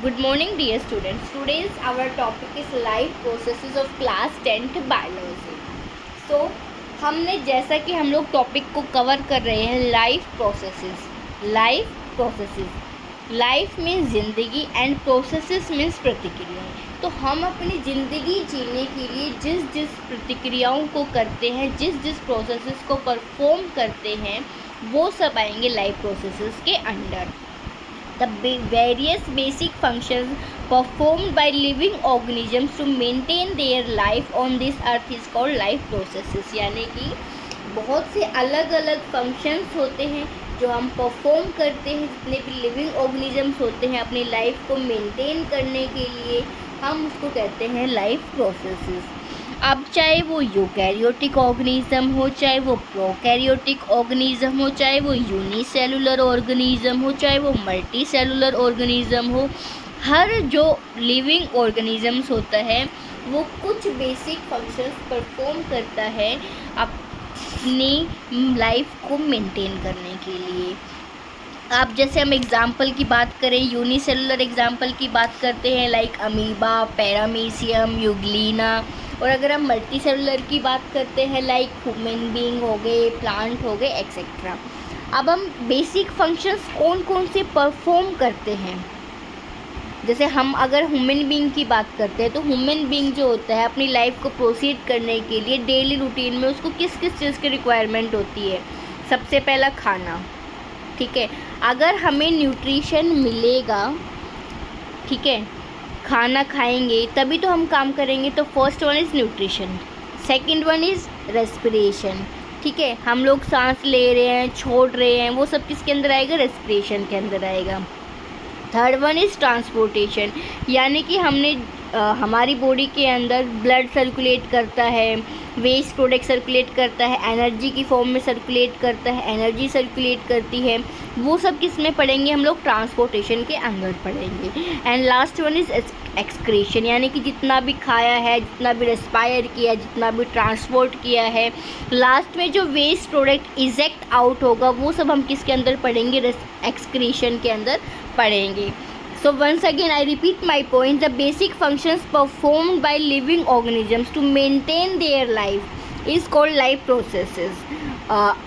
Good morning, dear students. Today's our topic is life processes of class 10th biology. So, हमने जैसा कि हम लोग टॉपिक को कवर कर रहे हैं लाइफ मीन्स ज़िंदगी एंड प्रोसेसेस मीन्स प्रतिक्रियाएं। तो हम अपनी ज़िंदगी जीने के लिए जिस जिस प्रतिक्रियाओं को करते हैं, जिस जिस प्रोसेसेस को परफॉर्म करते हैं, वो सब आएंगे लाइफ प्रोसेसेस के under. The various basic functions performed by living organisms to maintain their life on this earth is called life processes। यानी कि बहुत से अलग अलग फंक्शंस होते हैं जो हम परफॉर्म करते हैं, जितने भी लिविंग ऑर्गेनिजम्स होते हैं अपनी लाइफ को मेंटेन करने के लिए, हम उसको कहते हैं लाइफ प्रोसेसेस। अब चाहे वो यूकैरियोटिक ऑर्गेनिज्म हो, चाहे वो प्रोकैरियोटिक ऑर्गेनिज्म हो, चाहे वो यूनिसेलुलर ऑर्गेनिज्म हो, चाहे वो मल्टी सेलुलर ऑर्गेनिज्म हो, हर जो लिविंग ऑर्गेनिजम्स होता है वो कुछ बेसिक फंक्शंस परफॉर्म करता है अपनी लाइफ को मेंटेन करने के लिए। आप जैसे हम एग्जाम्पल की बात करें, यूनिसेलुलर एग्जाम्पल की बात करते हैं लाइक अमीबा, पैरामीशियम, यूग्लिना। और अगर हम मल्टी सेलुलर की बात करते हैं लाइक ह्यूमन बीइंग हो गए, प्लांट हो गए, एक्सेट्रा। अब हम बेसिक फंक्शंस कौन कौन से परफॉर्म करते हैं, जैसे हम अगर ह्यूमन बीइंग की बात करते हैं तो ह्यूमन बीइंग जो होता है अपनी लाइफ को प्रोसीड करने के लिए डेली रूटीन में उसको किस किस चीज़ की रिक्वायरमेंट होती है। सबसे पहला खाना, ठीक है। अगर हमें न्यूट्रिशन मिलेगा, ठीक है, खाना खाएंगे तभी तो हम काम करेंगे। तो first one is nutrition, second one is respiration, ठीक है। हम लोग सांस ले रहे हैं, छोड़ रहे हैं, वो सब किसके अंदर आएगा? रेस्पिरेशन के अंदर आएगा। थर्ड वन इज़ ट्रांसपोर्टेशन, यानी कि हमने हमारी बॉडी के अंदर ब्लड सर्कुलेट करता है, वेस्ट प्रोडक्ट सर्कुलेट करता है, एनर्जी की फॉर्म में सर्कुलेट करता है, एनर्जी सर्कुलेट करती है, वो सब किस में पढ़ेंगे हम लोग? ट्रांसपोर्टेशन के अंदर पढ़ेंगे। And last one is excretion, यानी कि जितना भी खाया है, जितना भी रेस्पायर किया, जितना भी ट्रांसपोर्ट किया है, लास्ट में जो वेस्ट प्रोडक्ट इजेक्ट आउट होगा वो सब हम किसके अंदर पढ़ेंगे? एक्सक्रीशन के अंदर पढ़ेंगे। So once again I repeat my point, the basic functions performed by living organisms to maintain their life is called life processes।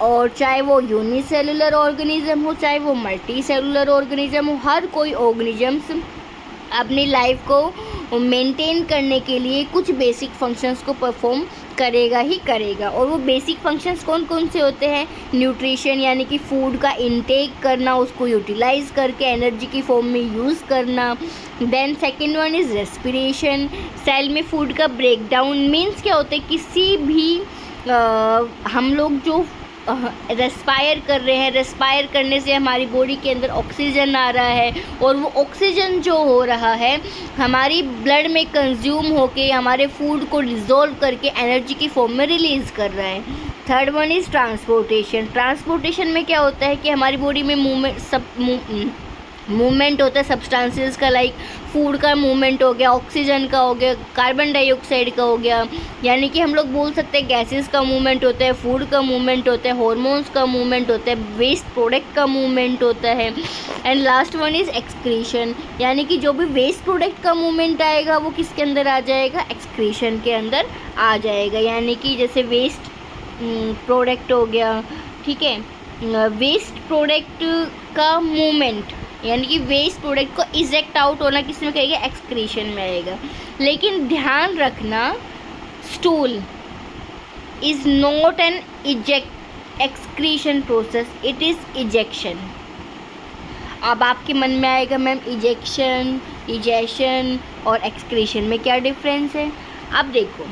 और चाहे वो यूनिसेलुलर ऑर्गेनिज्म हो, चाहे वो मल्टी सेलुलर ऑर्गेनिज्म हो, हर कोई ऑर्गेनिजम्स अपनी लाइफ को मेंटेन करने के लिए कुछ बेसिक फंक्शंस को परफॉर्म करेगा ही करेगा। और वो बेसिक फंक्शंस कौन कौन से होते हैं? न्यूट्रिशन, यानी कि फूड का इनटेक करना, उसको यूटिलाइज करके एनर्जी की फॉर्म में यूज़ करना। Then second one is respiration, cell में फूड का ब्रेकडाउन। मीन्स क्या होता है? किसी भी हम लोग जो रेस्पायर कर रहे हैं, रेस्पायर करने से हमारी बॉडी के अंदर ऑक्सीजन आ रहा है, और वो ऑक्सीजन जो हो रहा है हमारी ब्लड में कंज्यूम होके हमारे फूड को डिज़ोल्व करके एनर्जी की फॉर्म में रिलीज़ कर रहा है। Third one is transportation. Transportation में क्या होता है कि हमारी बॉडी में मूवमेंट होता है सब्सटेंसेस का, लाइक फूड का मूवमेंट हो गया, ऑक्सीजन का हो गया, कार्बन डाइऑक्साइड का हो गया, यानी कि हम लोग बोल सकते हैं गैसेस का मूवमेंट होता है, फूड का मूवमेंट होता है, हार्मोन्स का मूवमेंट होता है, वेस्ट प्रोडक्ट का मूवमेंट होता है। And last one is excretion, यानी कि जो भी वेस्ट प्रोडक्ट का मूवमेंट आएगा वो किसके अंदर आ जाएगा? एक्सक्रीशन के अंदर आ जाएगा। यानी कि जैसे वेस्ट प्रोडक्ट हो गया, ठीक है, वेस्ट प्रोडक्ट का मूवमेंट, यानी कि वेस्ट प्रोडक्ट को इजेक्ट आउट होना किस में कहेगा? एक्सक्रीशन में आएगा। लेकिन ध्यान रखना, stool is not an excretion process, it is ejection. अब आपके मन में आएगा मैम इजेक्शन, इजेशन और एक्सक्रीशन में क्या डिफरेंस है? अब देखो,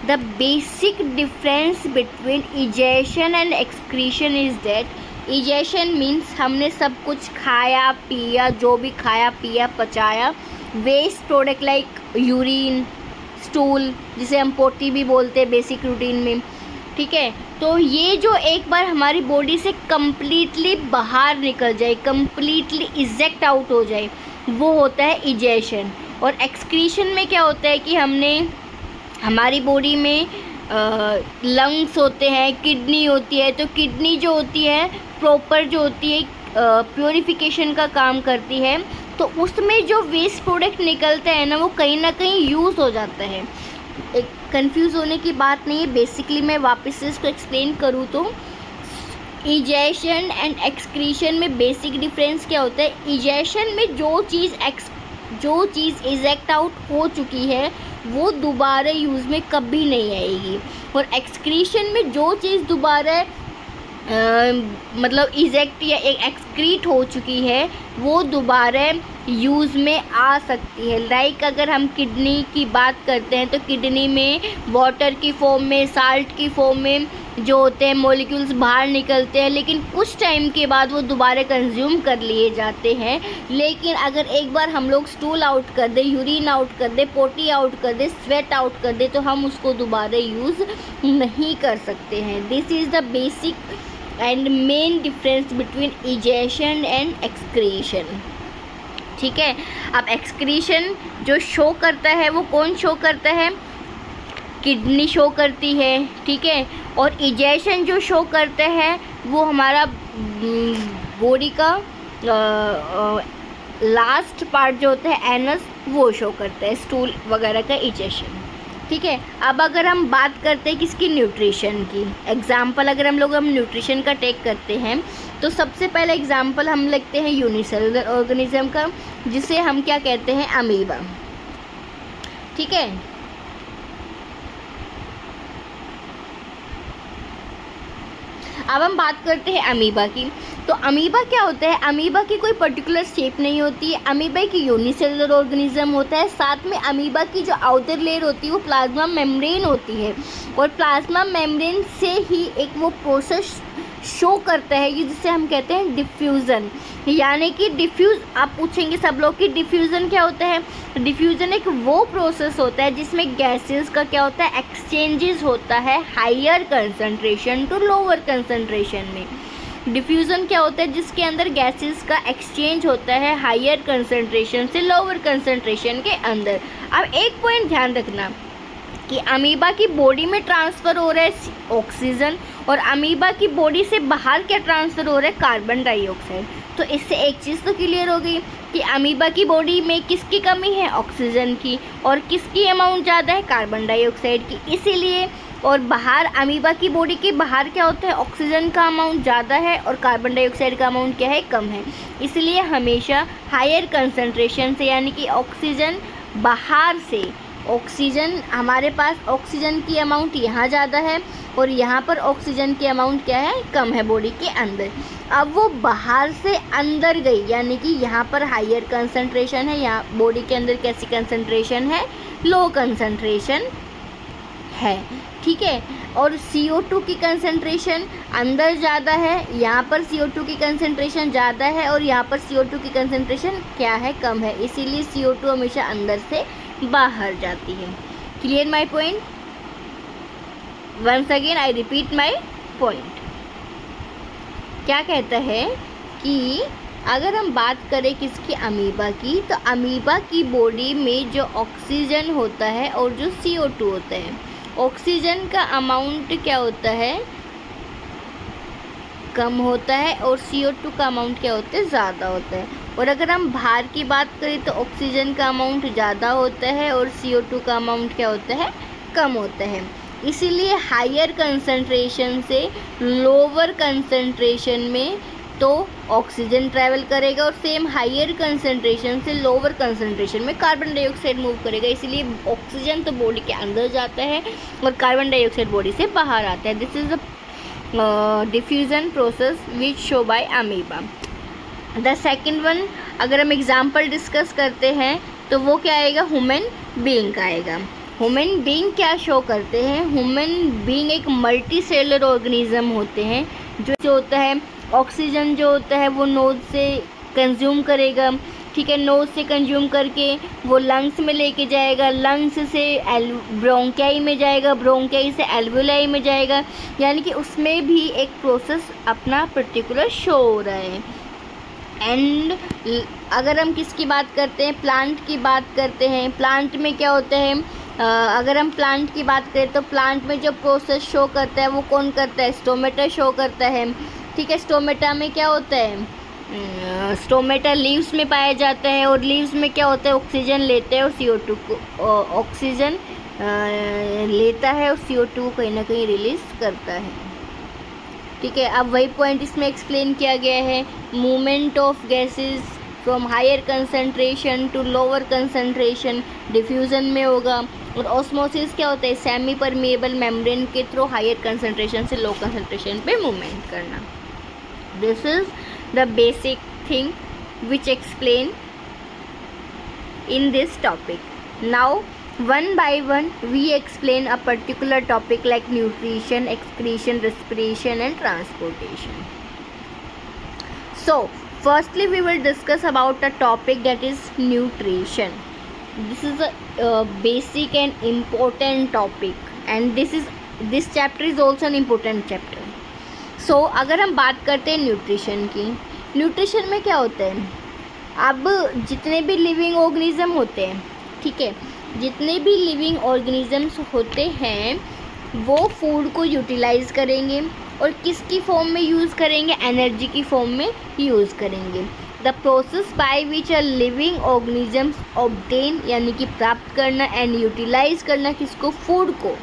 the basic difference between egestion and excretion is that egestion means हमने सब कुछ खाया पिया, जो भी खाया पिया पचाया, waste product like urine, stool, जिसे हम पोटी भी बोलते हैं बेसिक रूटीन में, ठीक है। तो ये जो एक बार हमारी बॉडी से कम्प्लीटली बाहर निकल जाए, कम्प्लीटली इजेक्ट आउट हो जाए, वो होता है इजेशन। और एक्सक्रीशन में क्या होता है कि हमने हमारी बॉडी में लंग्स होते हैं, किडनी होती है, तो किडनी जो होती है प्रॉपर जो होती है प्योरीफिकेशन का काम करती है, तो उसमें जो वेस्ट प्रोडक्ट निकलता है ना वो कहीं ना कहीं यूज़ हो जाता है। एक कंफ्यूज होने की बात नहीं है। बेसिकली मैं वापस से इसको एक्सप्लेन करूँ तो इजेशन एंड एक्सक्रीशन में बेसिक डिफरेंस क्या होता है। इजेशन में जो चीज़ इजेक्ट आउट हो चुकी है वो दोबारा यूज़ में कभी नहीं आएगी, और एक्सक्रीशन में जो चीज़ दोबारा मतलब इजेक्ट या एक्सक्रीट हो चुकी है वो दोबारा यूज़ में आ सकती है। लाइक अगर हम किडनी की बात करते हैं तो किडनी में वाटर की फॉर्म में, साल्ट की फॉर्म में जो होते हैं मॉलिक्यूल्स बाहर निकलते हैं, लेकिन कुछ टाइम के बाद वो दोबारा कंज्यूम कर लिए जाते हैं। लेकिन अगर एक बार हम लोग स्टूल आउट कर दे, यूरिन आउट कर दे, पोटी आउट कर दे, स्वेट आउट कर दे तो हम उसको दोबारा यूज़ नहीं कर सकते हैं। This is the basic and main difference between egestion and excretion. ठीक है, अब एक्सक्रीशन जो शो करता है वो कौन शो करता है, किडनी शो करती है। ठीक है, और इजेशन जो शो करता है वो हमारा बॉडी का लास्ट पार्ट जो होता है एनस वो शो करता है, स्टूल वगैरह का इजेशन। ठीक है, अब अगर हम बात करते हैं किसकी, न्यूट्रिशन की। एग्जाम्पल अगर हम न्यूट्रिशन का टेक करते हैं तो सबसे पहले एग्जाम्पल हम लिखते हैं यूनिसेलुलर ऑर्गेनिज्म का, जिसे हम क्या कहते हैं, अमीबा। ठीक है, अब हम बात करते हैं अमीबा की। तो अमीबा क्या होता है, अमीबा की कोई पर्टिकुलर शेप नहीं होती है। अमीबा की यूनिसेलुलर ऑर्गेनिज्म होता है। साथ में अमीबा की जो आउटर लेयर होती है वो प्लाज्मा मेम्ब्रेन होती है, और प्लाज्मा मेम्ब्रेन से ही एक वो प्रोसेस शो करता है कि जिसे हम कहते हैं डिफ्यूज़न। यानी कि डिफ्यूज़, आप पूछेंगे सब लोग कि डिफ्यूज़न क्या होता है। डिफ्यूज़न एक वो प्रोसेस होता है जिसमें गैसेस का क्या होता है, एक्सचेंजेस होता है higher concentration to lower concentration में। डिफ्यूज़न क्या होता है, जिसके अंदर गैसेस का एक्सचेंज होता है हायर कंसंट्रेशन से लोअर कंसंट्रेशन के अंदर। अब एक पॉइंट ध्यान रखना कि अमीबा की बॉडी में ट्रांसफ़र हो रहा है ऑक्सीजन, और अमीबा की बॉडी से बाहर क्या ट्रांसफ़र हो रहा है, कार्बन डाइऑक्साइड। तो इससे एक चीज़ तो क्लियर हो गई कि अमीबा की बॉडी में किसकी कमी है, ऑक्सीजन की, और किसकी अमाउंट ज़्यादा है, कार्बन डाइऑक्साइड की। इसीलिए और बाहर अमीबा की बॉडी के बाहर क्या होता है, ऑक्सीजन का अमाउंट ज़्यादा है और कार्बन डाइऑक्साइड का अमाउंट क्या है, कम है। इसलिए हमेशा हायर कंसंट्रेशन से, यानी कि ऑक्सीजन बाहर से, ऑक्सीजन हमारे पास ऑक्सीजन की अमाउंट यहाँ ज़्यादा है और यहाँ पर ऑक्सीजन की अमाउंट क्या है, कम है बॉडी के अंदर। अब वो बाहर से अंदर गई, यानी कि यहाँ पर हायर कंसंट्रेशन है, यहाँ बॉडी के अंदर कैसी कंसंट्रेशन है, लो कंसंट्रेशन है। ठीक है, और CO2 की कंसंट्रेशन अंदर ज़्यादा है, यहाँ पर CO2 की कंसंट्रेशन ज़्यादा है और यहाँ पर CO2 की कंसंट्रेशन क्या है, कम है। इसीलिए CO2 हमेशा अंदर से बाहर जाती है। Clear my point? Once again I repeat my point. क्या कहता है कि अगर हम बात करें किसकी, अमीबा की, तो अमीबा की बॉडी में जो ऑक्सीजन होता है और जो CO2 होता है, ऑक्सीजन का अमाउंट क्या होता है, कम होता है, और CO2 का अमाउंट क्या होता है, ज़्यादा होता है। और अगर हम बाहर की बात करें तो ऑक्सीजन का अमाउंट ज़्यादा होता है और CO2 का अमाउंट क्या होता है, कम होता है। इसीलिए हायर कंसंट्रेशन से लोअर कंसंट्रेशन में तो ऑक्सीजन ट्रैवल करेगा, और सेम हायर कंसंट्रेशन से लोअर कंसंट्रेशन में कार्बन डाइऑक्साइड मूव करेगा। इसीलिए ऑक्सीजन तो बॉडी के अंदर जाता है और कार्बन डाइऑक्साइड बॉडी से बाहर आता है। This is the diffusion process which show by amoeba. The second one, अगर हम एग्जाम्पल डिस्कस करते हैं तो वो क्या आएगा, ह्यूमन बीइंग का आएगा। ह्यूमन बीइंग क्या शो करते हैं, ह्यूमन बीइंग एक मल्टी सेलुलर ऑर्गेनिज्म होते हैं। जो होता है ऑक्सीजन जो होता है वो नोज से कंज्यूम करेगा। ठीक है, नोज से कंज्यूम करके वो लंग्स में लेके जाएगा, लंग्स से ब्रोंकाई में जाएगा, ब्रोंकाई से एल्वुलाई में जाएगा। यानी कि उसमें भी एक प्रोसेस अपना पर्टिकुलर शो हो रहा है। एंड अगर हम किसकी बात करते हैं, प्लांट की बात करते हैं, प्लांट में क्या होता है, अगर हम प्लांट की बात करें तो प्लांट में जो प्रोसेस शो करता है वो कौन करता है, स्टोमेटा शो करता है। ठीक है, स्टोमेटा में क्या होता है, स्टोमेटा लीव्स में पाया जाता है, और लीव्स में क्या होता है, ऑक्सीजन लेते हैं और CO2 को ऑक्सीजन लेता है और CO2 को कहीं ना कहीं रिलीज करता है। ठीक है, अब वही पॉइंट इसमें एक्सप्लेन किया गया है, movement of gases from higher concentration to lower concentration diffusion में होगा, और ऑस्मोसिस क्या होता है, सेमी परमेएबल मेम्ब्रेन के थ्रू हायर कंसंट्रेशन से लो कंसंट्रेशन पे मूवमेंट करना। This is the basic thing which explain in this topic. Now one by one we explain a particular topic like nutrition, excretion, respiration and transportation. So firstly we will discuss about a topic that is nutrition. This is a basic and important topic, and this chapter is also an important chapter. So अगर हम बात करते हैं nutrition की, nutrition में क्या होता है, अब जितने भी लिविंग ऑर्गेनिज्म होते हैं, ठीक है, जितने भी लिविंग ऑर्गेनिजम्स होते हैं वो फूड को यूटिलाइज करेंगे, और किसकी फॉर्म में यूज़ करेंगे, एनर्जी की फॉर्म में यूज़ करेंगे. The process by which a living organisms obtain, यानी कि प्राप्त करना एंड यूटिलाइज करना किसको, फूड को.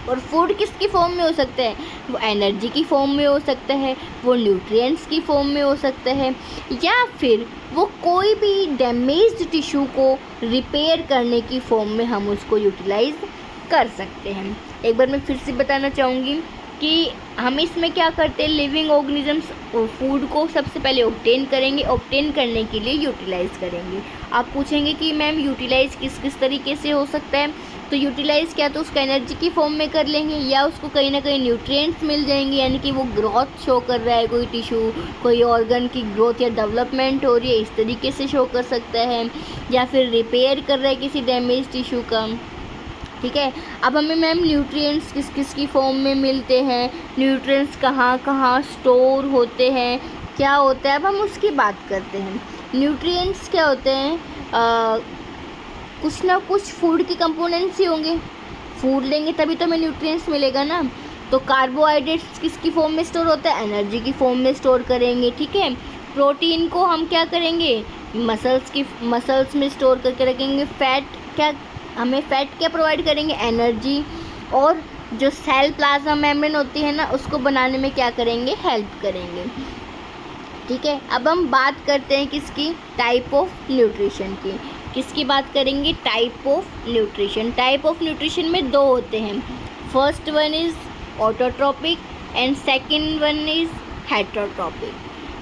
और फूड किसकी फॉर्म में हो सकता है, वो एनर्जी की फॉर्म में हो सकता है, वो न्यूट्रिएंट्स की फॉर्म में हो सकता है, या फिर वो कोई भी डैमेज्ड टिश्यू को रिपेयर करने की फॉर्म में हम उसको यूटिलाइज कर सकते हैं. एक बार मैं फिर से बताना चाहूँगी कि हम इसमें क्या करते हैं, लिविंग ऑर्गेनिजम्स फूड को सबसे पहले ऑब्टेन करेंगे, ऑब्टेन करने के लिए यूटिलाइज़ करेंगे. आप पूछेंगे कि मैम यूटिलाइज़ किस किस तरीके से हो सकता है, तो यूटिलाइज़ क्या तो उसको एनर्जी की फॉर्म में कर लेंगे, या उसको कहीं ना कहीं न्यूट्रिएंट्स मिल जाएंगे, यानी कि वो ग्रोथ शो कर रहा है, कोई टिश्यू कोई ऑर्गन की ग्रोथ या डेवलपमेंट हो रही है, इस तरीके से शो कर सकता है, या फिर रिपेयर कर रहा है किसी डैमेज टिश्यू का. ठीक है, अब हमें मैम न्यूट्रिएंट्स किस किस की फॉर्म में मिलते हैं, न्यूट्रिएंट्स कहाँ कहाँ स्टोर होते हैं, क्या होता है, अब हम उसकी बात करते हैं. न्यूट्रिएंट्स क्या होते हैं, कुछ ना कुछ फूड के कंपोनेंट्स ही होंगे, फूड लेंगे तभी तो हमें न्यूट्रिएंट्स मिलेगा ना. तो कार्बोहाइड्रेट्स किसकी फॉर्म में स्टोर होता है, एनर्जी की फॉर्म में स्टोर करेंगे. ठीक है, प्रोटीन को हम क्या करेंगे, मसल्स में स्टोर करके रखेंगे. हमें फैट क्या प्रोवाइड करेंगे, एनर्जी, और जो सेल प्लाज्मा मेम्ब्रेन होती है ना उसको बनाने में क्या करेंगे, हेल्प करेंगे. ठीक है, अब हम बात करते हैं किसकी, टाइप ऑफ न्यूट्रिशन की. किसकी बात करेंगे, type of nutrition. Type of nutrition में दो होते हैं, first one is autotrophic and second one is heterotrophic.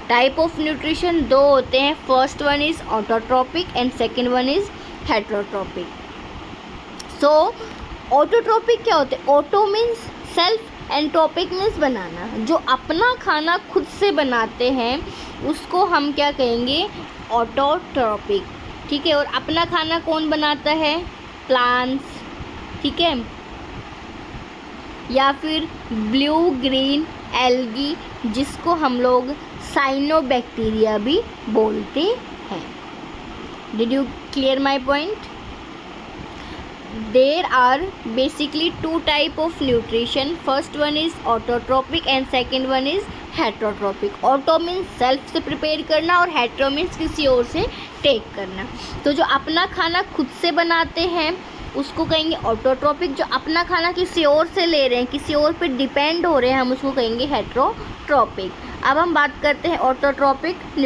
Type of nutrition दो होते हैं, first one is autotrophic and second one is heterotrophic. So autotrophic क्या होते हैं, auto means self and trophic means बनाना. जो अपना खाना खुद से बनाते हैं उसको हम क्या कहेंगे, ऑटोट्रोपिक. ठीक है, और अपना खाना कौन बनाता है, प्लांट्स. ठीक है, या फिर ब्लू ग्रीन एल्गी, जिसको हम लोग साइनोबैक्टीरिया भी बोलते हैं. Did you clear my point? There are basically two type of nutrition. First one is autotropic and second one is heterotropic. Auto means self से प्रिपेयर करना और hetero means किसी और से टेक करना. तो जो अपना खाना खुद से बनाते हैं उसको कहेंगे ऑटोट्रोपिक. जो अपना खाना किसी और से ले रहे हैं, किसी और पे डिपेंड हो रहे हैं, हम उसको कहेंगे हेटरोट्रोपिक. अब हम बात करते हैं ऑटोट्रोपिक